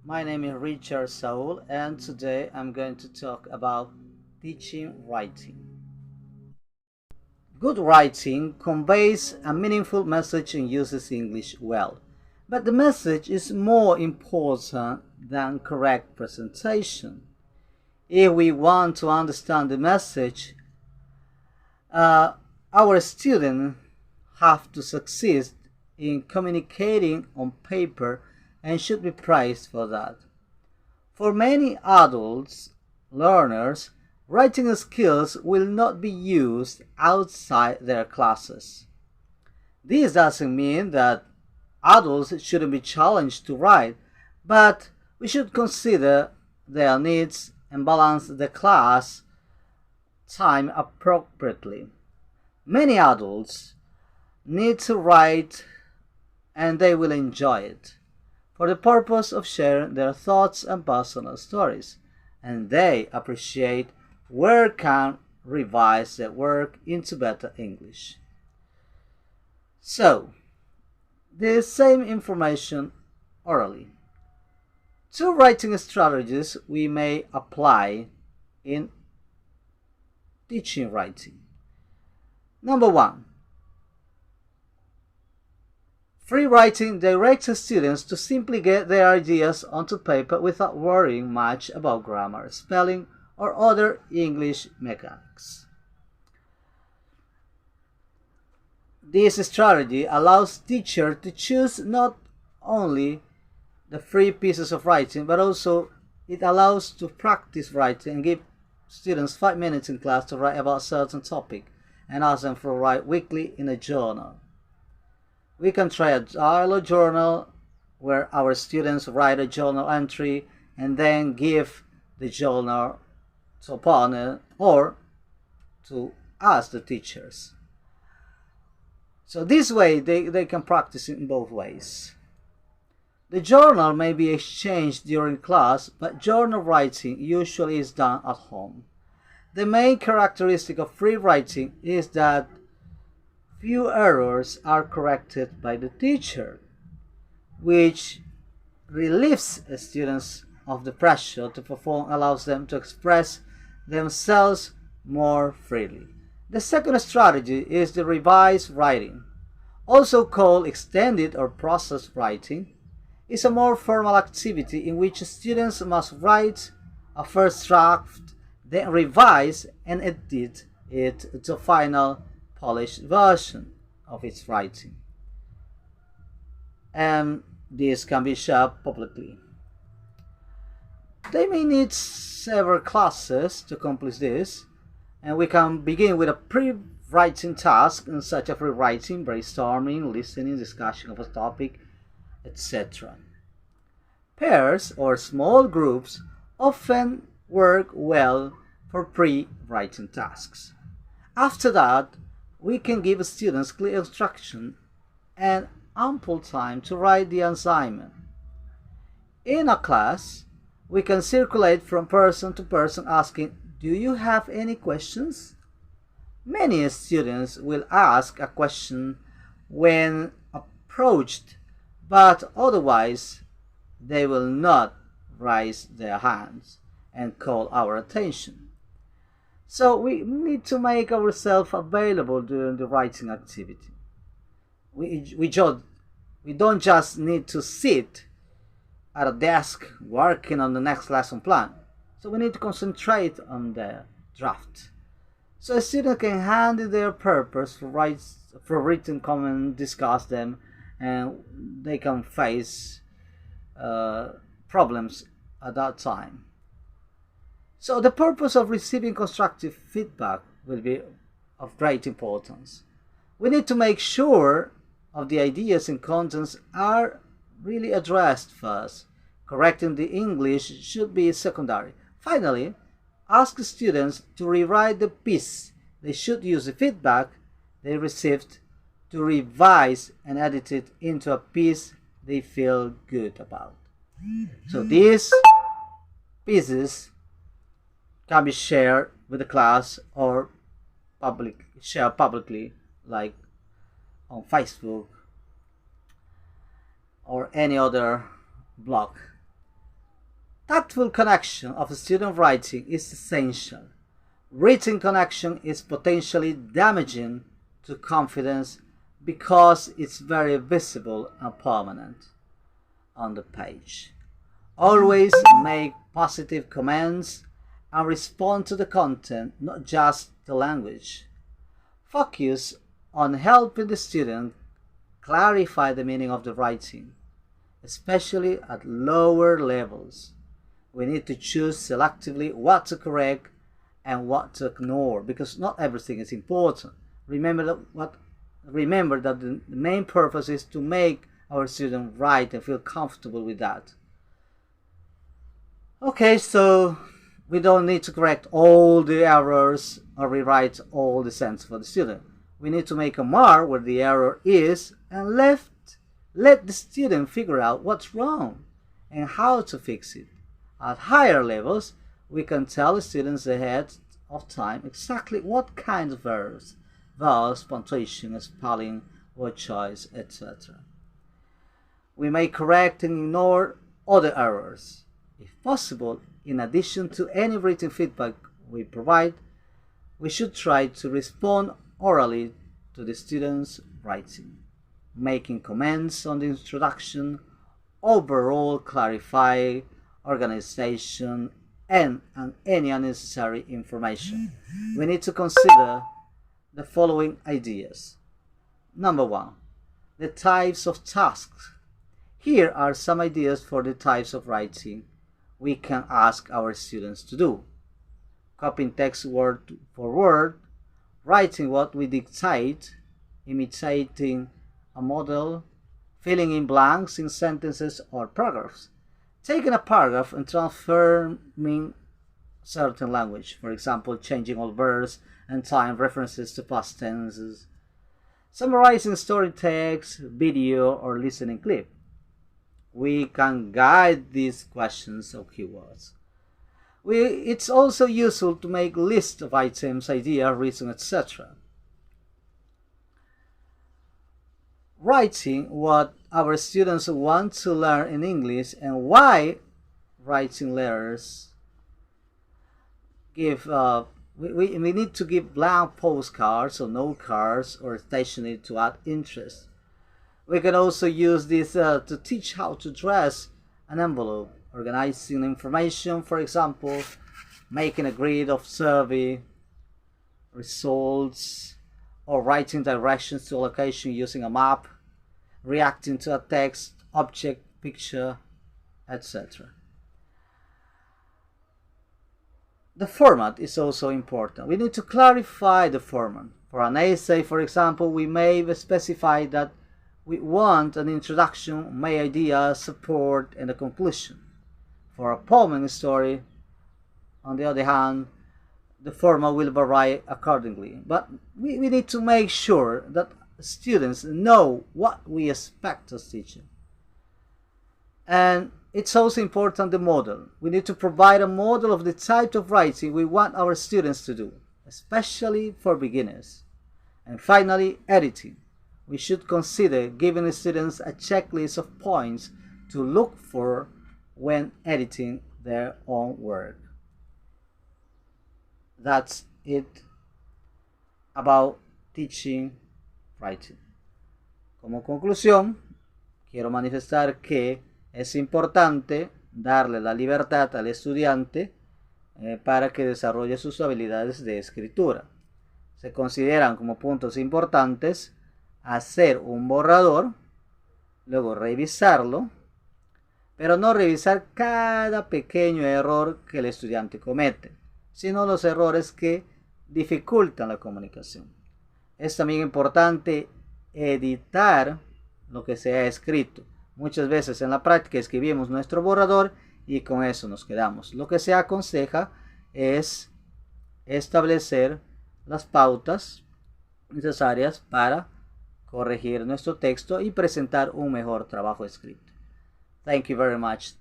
My name is Richard Saul, and today I'm going to talk about teaching writing. Good writing conveys a meaningful message and uses English well, but the message is more important than correct presentation. If we want to understand the message, uh, our students have to succeed in communicating on paper and should be praised for that. For many adults learners, writing skills will not be used outside their classes. This doesn't mean that adults shouldn't be challenged to write, but we should consider their needs and balance the class time appropriately. Many adults need to write and they will enjoy it for the purpose of sharing their thoughts and personal stories, and they appreciate work can revise their work into better English. So, the same information orally. Two writing strategies we may apply in teaching writing. Number one, free writing directs students to simply get their ideas onto paper without worrying much about grammar, spelling, or other English mechanics. This strategy allows teachers to choose not only the free pieces of writing, but also it allows to practice writing and give students 5 minutes in class to write about a certain topic and ask them to write weekly in a journal. We can try a dialogue journal where our students write a journal entry and then give the journal to a partner or to us, the teachers. So this way they can practice in both ways. The journal may be exchanged during class, but journal writing usually is done at home. The main characteristic of free writing is that few errors are corrected by the teacher, which relieves students of the pressure to perform, allows them to express themselves more freely. The second strategy is the revised writing, also called extended or processed writing. It's a more formal activity in which students must write a first draft, then revise and edit it to final polished version of its writing, and this can be shared publicly. They may need several classes to accomplish this, and we can begin with a pre-writing task such as rewriting, brainstorming, listening, discussion of a topic, etc. Pairs or small groups often work well for pre-writing tasks. After that, we can give students clear instruction and ample time to write the assignment. In a class, we can circulate from person to person asking, "Do you have any questions?" Many students will ask a question when approached, but otherwise they will not raise their hands and call our attention. So we need to make ourselves available during the writing activity. We don't just need to sit at a desk working on the next lesson plan. So we need to concentrate on the draft. So a student can hand in their purpose for written comment, discuss them, and they can face problems at that time. So the purpose of receiving constructive feedback will be of great importance. We need to make sure of the ideas and contents are really addressed first. Correcting the English should be secondary. Finally, ask students to rewrite the piece. They should use the feedback they received to revise and edit it into a piece they feel good about. So these pieces can be shared with the class or shared publicly, like on Facebook or any other blog. Tactful connection of student writing is essential. Written connection is potentially damaging to confidence because it's very visible and permanent on the page. Always make positive comments and respond to the content, not just the language. Focus on helping the student clarify the meaning of the writing, especially at lower levels. We need to choose selectively what to correct and what to ignore, because not everything is important. Remember that the main purpose is to make our student write and feel comfortable with that. Okay, so we don't need to correct all the errors or rewrite all the sentences for the student. We need to make a mark where the error is and let the student figure out what's wrong and how to fix it. At higher levels, we can tell the students ahead of time exactly what kind of errors, vowels, punctuation, spelling, word choice, etc. We may correct and ignore other errors. If possible, in addition to any written feedback we provide, we should try to respond orally to the student's writing, making comments on the introduction, overall clarify organization, and any unnecessary information. We need to consider the following ideas. Number 1, the types of tasks. Here are some ideas for the types of writing we can ask our students to do. Copying text word for word, writing what we dictate, imitating a model, filling in blanks in sentences or paragraphs, taking a paragraph and transforming certain language, for example, changing all verbs and time references to past tenses, summarizing story text, video, or listening clip. We can guide these questions of keywords. It's also useful to make lists of items, idea, reason, etc. Writing what our students want to learn in English and why writing letters give we need to give blank postcards or note cards or stationery to add interest. We can also use this to teach how to dress an envelope, organizing information, for example, making a grid of survey results, or writing directions to a location using a map, reacting to a text, object, picture, etc. The format is also important. We need to clarify the format. For an essay, for example, we may specify that we want an introduction, main idea, support, and a conclusion. For a poem and a story, on the other hand, the format will vary accordingly. But we need to make sure that students know what we expect as teachers. And it's also important the model. We need to provide a model of the type of writing we want our students to do, especially for beginners. And finally, editing. We should consider giving the students a checklist of points to look for when editing their own work. That's it about teaching writing. Como conclusión, quiero manifestar que es importante darle la libertad al estudiante para que desarrolle sus habilidades de escritura. Se consideran como puntos importantes hacer un borrador, luego revisarlo, pero no revisar cada pequeño error que el estudiante comete, sino los errores que dificultan la comunicación. Es también importante editar lo que se ha escrito. Muchas veces en la práctica escribimos nuestro borrador y con eso nos quedamos. Lo que se aconseja es establecer las pautas necesarias para corregir nuestro texto y presentar un mejor trabajo escrito. Thank you very much.